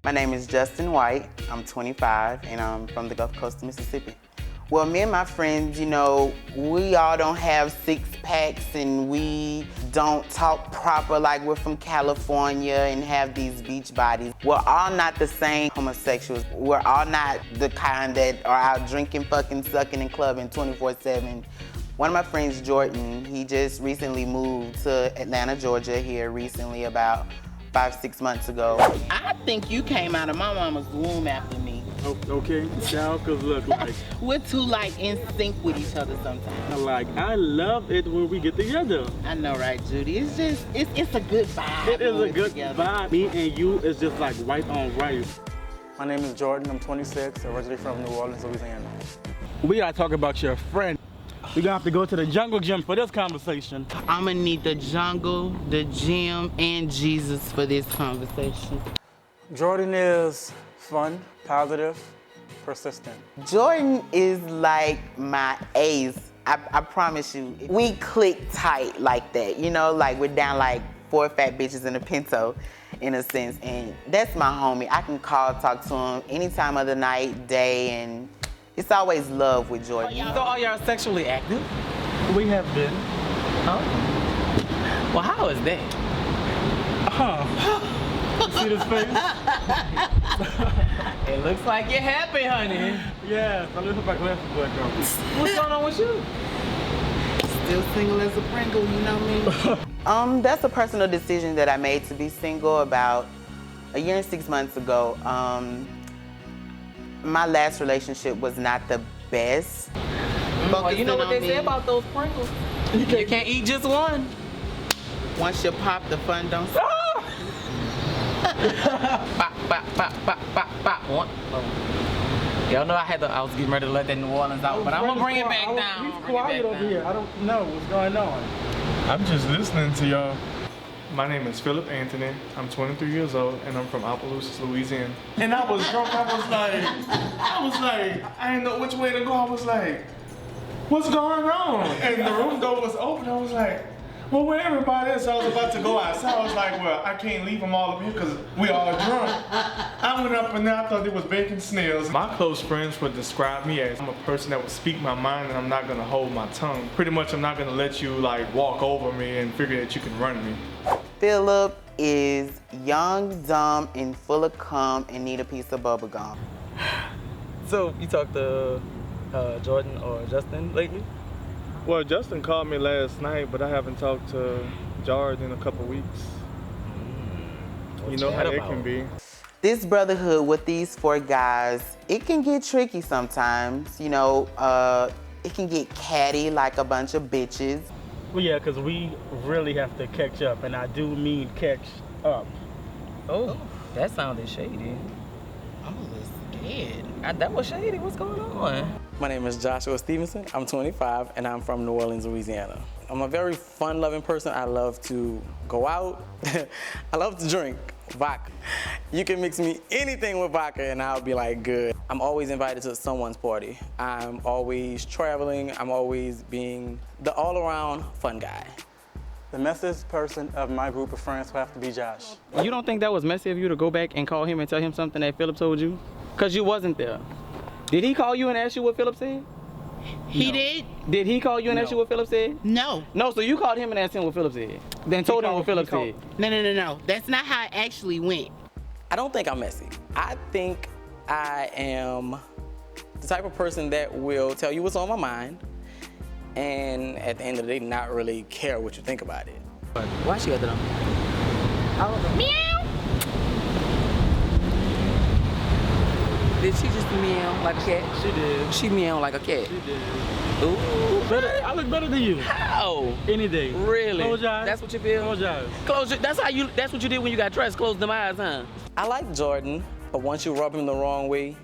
My name is Justin White. I'm 25 and I'm from the Gulf Coast of Mississippi. Well, me and my friends, you know, we all don't have six packs and we don't talk proper like we're from California and have these beach bodies. We're all not the same homosexuals. We're all not the kind that are out drinking, fucking, sucking, and clubbing 24/7. One of my friends, Jordan, he just recently moved to Atlanta, Georgia here recently about 5-6 months ago. I think you came out of my mama's womb after me. Oh, okay, child, cause look, like we're too like in sync with each other sometimes. Like I love it when we get together. I know, right, Judy? It's just it's a good vibe. It is a good vibe. Me and you is just like right on right. My name is Jordan. I'm 26, originally from New Orleans, Louisiana. We gotta talk about your friend. We're gonna have to go to the jungle gym for this conversation. I'm gonna need the jungle, the gym, and Jesus for this conversation. Jordan is fun, positive, persistent. Jordan is like my ace. I promise you. We click tight like that, you know, like we're down like 4 fat bitches in a Pinto, in a sense, and that's my homie. I can call, talk to him any time of the night, day, and it's always love with Jordan. So are y'all sexually active? We have been. Oh. Well, how is that? See this face? It looks like you're happy, honey. Yeah, so let's put my glasses back on. What's going on with you? Still single as a Pringle, you know me? That's a personal decision that I made to be single about 1 year and 6 months ago. My last relationship was not the best. Well, you know what they say about those Pringles? You can't eat just one. Once you pop, the fun don't stop. Pop, pop, pop, pop, pop, pop. One. Y'all know I was getting ready to let that New Orleans out, but I'm gonna bring it back down. He's quiet over here. I don't know what's going on. I'm just listening to y'all. My name is Philip Anthony. I'm 23 years old and I'm from Opelousas, Louisiana. And I was drunk. I was like, I didn't know which way to go. I was like, what's going on? And the room door was open. I was like, well, where everybody is? I was about to go outside. I was like, well, I can't leave them all up here because we all drunk. I went up and I thought it was bacon snails. My close friends would describe me as I'm a person that would speak my mind and I'm not gonna hold my tongue. Pretty much I'm not gonna let you like walk over me and figure that you can run me. Philip is young, dumb, and full of cum and need a piece of bubble gum. So you talked to Jordan or Justin lately? Well, Justin called me last night, but I haven't talked to Jordan in a couple weeks. You know how it can be. This brotherhood with these 4 guys, it can get tricky sometimes. You know, it can get catty like a bunch of bitches. Well, yeah, because we really have to catch up, and I do mean catch up. Oh, that sounded shady. I'm a little scared. That was shady. What's going on? My name is Joshua Stevenson. I'm 25 and I'm from New Orleans, Louisiana. I'm a very fun-loving person. I love to go out. I love to drink vodka. You can mix me anything with vodka and I'll be like good. I'm always invited to someone's party. I'm always traveling. I'm always being the all-around fun guy. The messiest person of my group of friends will have to be Josh. You don't think that was messy of you to go back and call him and tell him something that Philip told you? Because you wasn't there. Did he call you and ask you what Philip said? He did? Did he call you and ask you what Philip said? No. No, so you called him and asked him what Philip said. Then told him what Philip said. No. That's not how it actually went. I don't think I'm messy. I think I am the type of person that will tell you what's on my mind and at the end of the day not really care what you think about it. Why she got that on? Meow. Did she just meow like a cat? She did. She meow like a cat. She did. Ooh, Better, I look better than you. how? Any day. Really? Close your eyes. That's what you feel? Close your eyes. Close your, that's what you did when you got dressed. Close them eyes, huh? I like Jordan, but once you rub him the wrong way,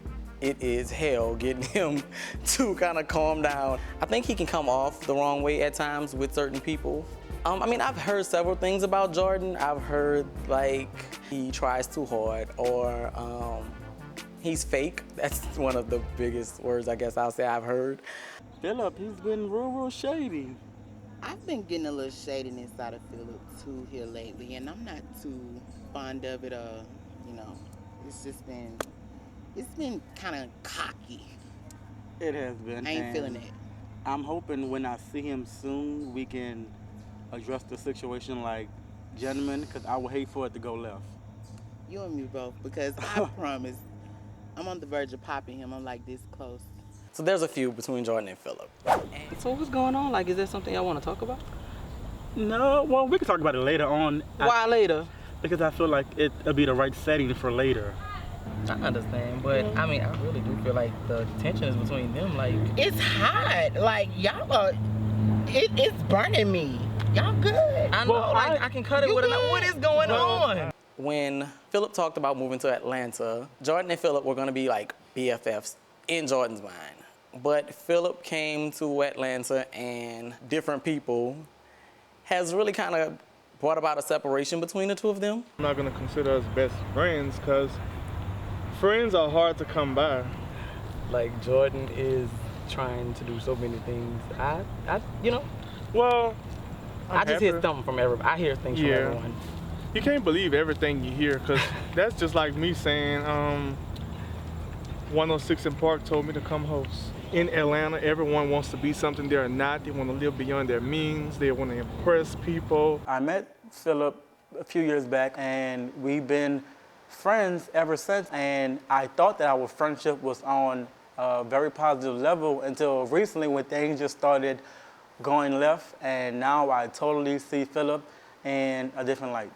it is hell getting him to kind of calm down. I think he can come off the wrong way at times with certain people. I mean, I've heard several things about Jordan. I've heard like he tries too hard or he's fake. That's one of the biggest words I guess I'll say I've heard. Philip, he's been real shady. I've been getting a little shadiness out of Philip too here lately, and I'm not too fond of it. You know, it's been kind of cocky. It has been. I ain't feeling it. I'm hoping when I see him soon, we can address the situation like gentlemen, because I would hate for it to go left. You and me both, because I promise, I'm on the verge of popping him. I'm like this close. So there's a feud between Jordan and Philip. So what's going on? Like, is there something y'all want to talk about? No, well, we can talk about it later on. Why later? Because I feel like it'll be the right setting for later. I understand, but I mean, I really do feel like the tension is between them. Like, It's hot. Like, y'all are, it's burning me. Y'all good. I know, Well, like, I can cut it you with good? what is going on? When Philip talked about moving to Atlanta, Jordan and Philip were gonna be like BFFs in Jordan's mind. But Philip came to Atlanta and different people has really kind of brought about a separation between the two of them. I'm not gonna consider us best friends because friends are hard to come by. Like, Jordan is trying to do so many things. You know, Well, I just hear something from everybody. I hear things from Yeah. everyone. You can't believe everything you hear because that's just like me saying 106 in Park told me to come host. In Atlanta, everyone wants to be something they're not. They want to live beyond their means. They want to impress people. I met Philip a few years back, and we've been friends ever since. And I thought that our friendship was on a very positive level until recently when things just started going left. And now I totally see Philip in a different light.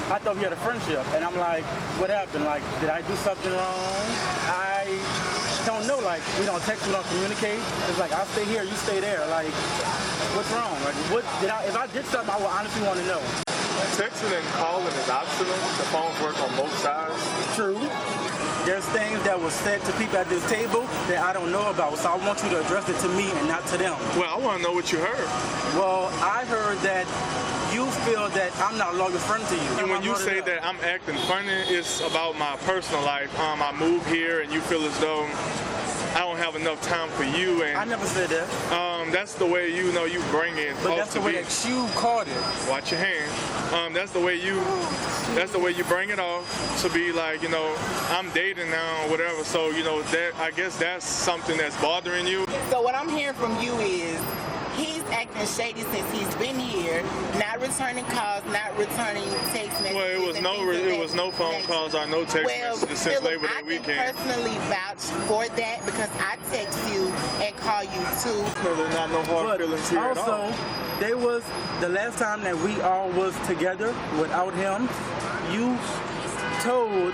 I thought we had a friendship, and I'm like, what happened? Like, did I do something wrong? I don't know. Like, we don't text, we don't communicate. It's like, I'll stay here, you stay there. Like, what's wrong? Like, if I did something, I would honestly want to know. Texting and calling is optional. The phones work on both sides. True. There's things that were said to people at this table that I don't know about, so I want you to address it to me and not to them. Well, I want to know what you heard. Well, I heard that you feel that I'm not a loyal friend to you. And when you say that I'm acting funny, it's about my personal life. I moved here and you feel as though I don't have enough time for you. And I never said that. that's the way you bring it. But that's the way that you called it. Watch your hand. That's the way you bring it off to be like, I'm dating now or whatever. So, that I guess that's something that's bothering you. So what I'm hearing from you is he's acting shady since he's been here, not returning calls, not returning text messages. Well, it was no phone calls or no text messages since Philip, Labor Day I can weekend. personally vouch for that because I text you and call you too. So there's not no hard feelings here at all. Also, there was the last time that we all was together without him, you told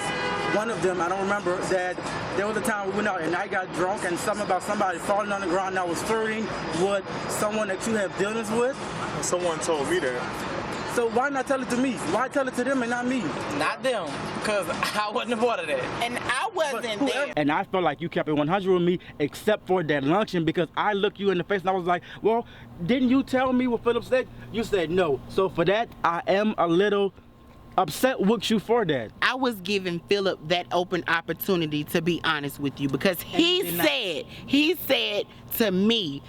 one of them, I don't remember, that there was a time we went out and I got drunk and something about somebody falling on the ground and I was flirting with someone that you have dealings with. Someone told me that. So why not tell it to me? Why tell it to them and not me? Not them, because I wasn't a part of that. And I wasn't there. And I felt like you kept it 100 with me except for that luncheon because I looked you in the face and I was like, well, didn't you tell me what Philip said? You said no. So for that, I am a little upset with you for that. I was giving Philip that open opportunity to be honest with you because he said to me,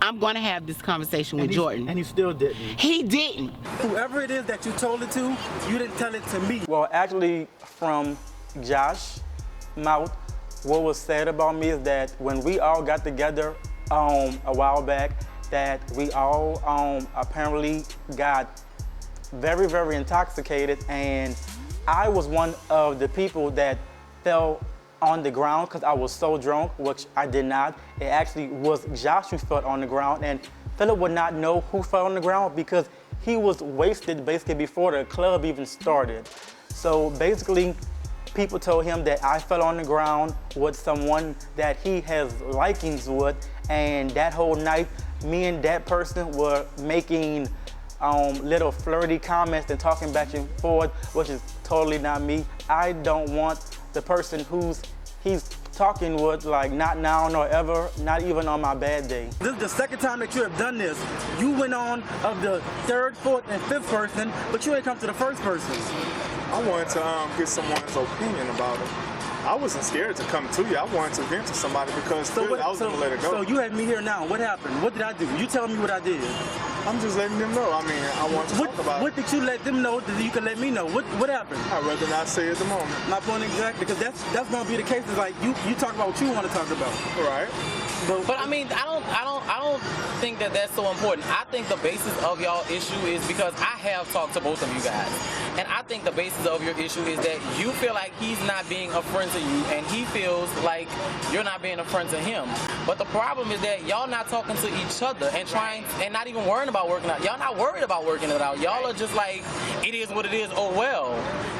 I'm going to have this conversation with Jordan. And he still didn't. He didn't. Whoever it is that you told it to, you didn't tell it to me. Well, actually, from Josh's mouth, what was said about me is that when we all got together a while back, that we all apparently got very, very intoxicated, and I was one of the people that fell on the ground because I was so drunk, which I did not. It actually was Josh who fell on the ground, and Philip would not know who fell on the ground because he was wasted basically before the club even started. So basically, people told him that I fell on the ground with someone that he has likings with, and that whole night, me and that person were making little flirty comments and talking back and forth, which is totally not me. I don't want the person he's talking with, like, not now nor ever, not even on my bad day. This is the second time that you have done this. You went on of the third, fourth, and fifth person, but you ain't come to the first person. I wanted to get someone's opinion about it. I wasn't scared to come to you. I wanted to vent to somebody because I was going to let it go. So you had me here now. What happened? What did I do? You tell me what I did. I'm just letting them know. I mean, I want to talk about What did you let them know that you can let me know? What happened? I'd rather not say at the moment. My point exactly, because that's going to be the case. Is like you talk about what you want to talk about. Right. But I mean, I don't think that that's so important. I think the basis of y'all issue is because I have talked to both of you guys, and I think the basis of your issue is that you feel like he's not being a friend to you, and he feels like you're not being a friend to him. But the problem is that y'all not talking to each other and trying and not even worrying about working out. Y'all not worried about working it out. Y'all are just like, it is what it is. Oh well.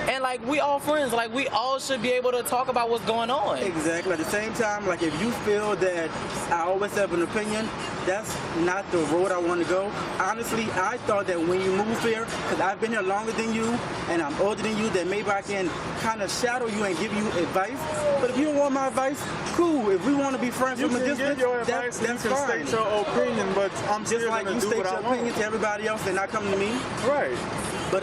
And like, we all friends. Like, we all should be able to talk about what's going on. Exactly. At the same time, like, if you feel that I always have an opinion, that's not the road I want to go. Honestly, I thought that when you move here, because I've been here longer than you and I'm older than you, that maybe I can kind of shadow you and give you advice. But if you don't want my advice, cool. If we want to be friends from a distance, get your advice, that's you can fine. state your opinion, but I'm Just still like going you to do state what your I want. opinion to everybody else and not come to me. Right. But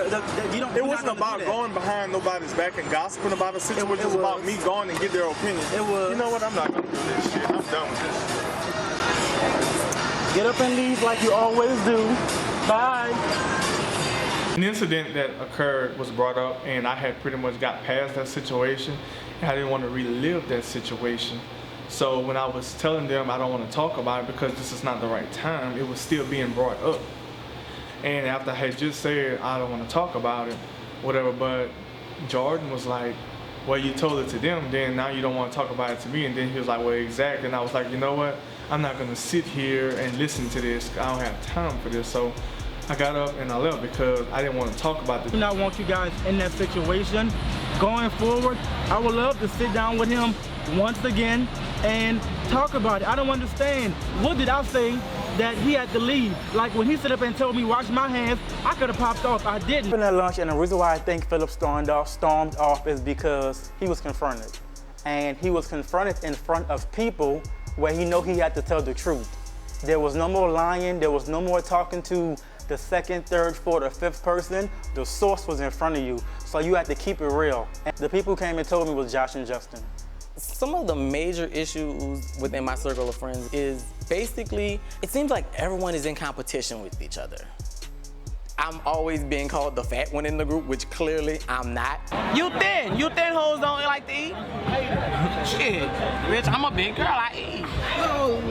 you don't. It wasn't about going behind nobody's back and gossiping about a situation. It was about me going and get their opinion. It was. You know what? I'm not going to do this shit. I'm done with this shit. Get up and leave like you always do. Bye. An incident that occurred was brought up, and I had pretty much got past that situation, and I didn't want to relive that situation. So when I was telling them I don't want to talk about it because this is not the right time, it was still being brought up. And after I had just said I don't want to talk about it, whatever, but Jordan was like, well, you told it to them, then now you don't want to talk about it to me. And then he was like, well, exactly. And I was like, you know what? I'm not going to sit here and listen to this. I don't have time for this. So I got up and I left because I didn't want to talk about this. I want you guys in that situation. Going forward, I would love to sit down with him once again and talk about it. I don't understand. What did I say that he had to leave? Like when he stood up and told me wash my hands, I could have popped off. I didn't. Been at lunch, and the reason why I think Philip stormed off is because he was confronted. And he was confronted in front of people where he knew he had to tell the truth. There was no more lying. There was no more talking to the second, third, fourth, or fifth person. The source was in front of you, so you had to keep it real. And the people who came and told me was Josh and Justin. Some of the major issues within my circle of friends is basically, it seems like everyone is in competition with each other. I'm always being called the fat one in the group, which clearly I'm not. You thin hoes don't like to eat. Shit, bitch, I'm a big girl, I eat. Oh,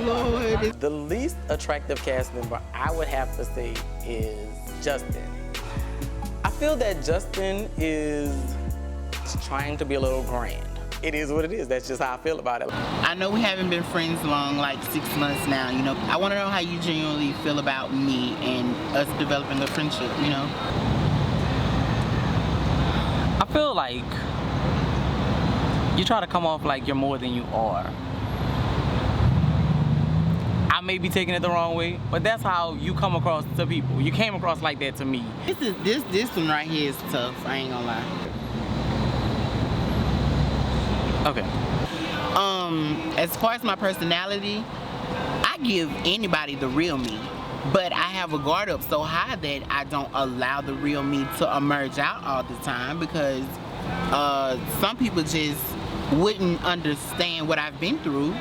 Lord. The least attractive cast member I would have to say is Justin. I feel that Justin is trying to be a little grand. It is what it is. That's just how I feel about it. I know we haven't been friends long, like 6 months now, you know. I want to know how you genuinely feel about me and us developing a friendship, you know. I feel like you try to come off like you're more than you are. I may be taking it the wrong way, but that's how you come across to people. You came across like that to me. This one right here is tough, I ain't gonna lie. Okay. As far as my personality, I give anybody the real me, but I have a guard up so high that I don't allow the real me to emerge out all the time because some people just wouldn't understand what I've been through.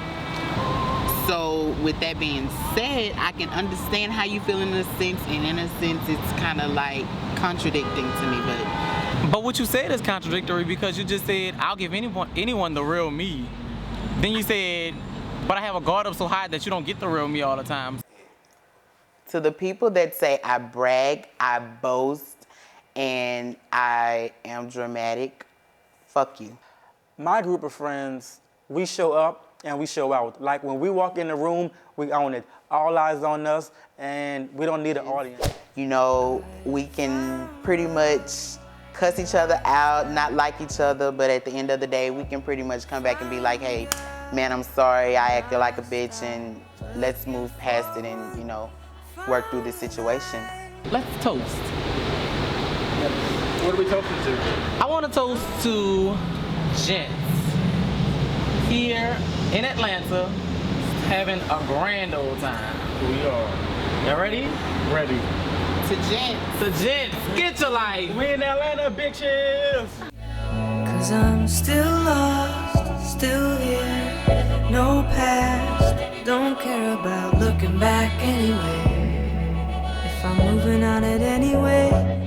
So with that being said, I can understand how you feel in a sense, and in a sense it's kind of like contradicting to me, But what you said is contradictory because you just said, I'll give anyone the real me. Then you said, but I have a guard up so high that you don't get the real me all the time. To the people that say I brag, I boast, and I am dramatic, fuck you. My group of friends, we show up and we show out. Like when we walk in the room, we own it. All eyes on us, and we don't need an audience. You know, we can pretty much cuss each other out, not like each other, but at the end of the day, we can pretty much come back and be like, hey, man, I'm sorry, I acted like a bitch, and let's move past it and, you know, work through this situation. Let's toast. What are we toasting to? I want to toast to Gents here in Atlanta, having a grand old time. We are Y'all ready? ready. To Gents. To Gents, get your life. We in Atlanta, bitches. 'Cause I'm still lost, still here, no past, don't care about looking back anyway. If I'm moving on it anyway,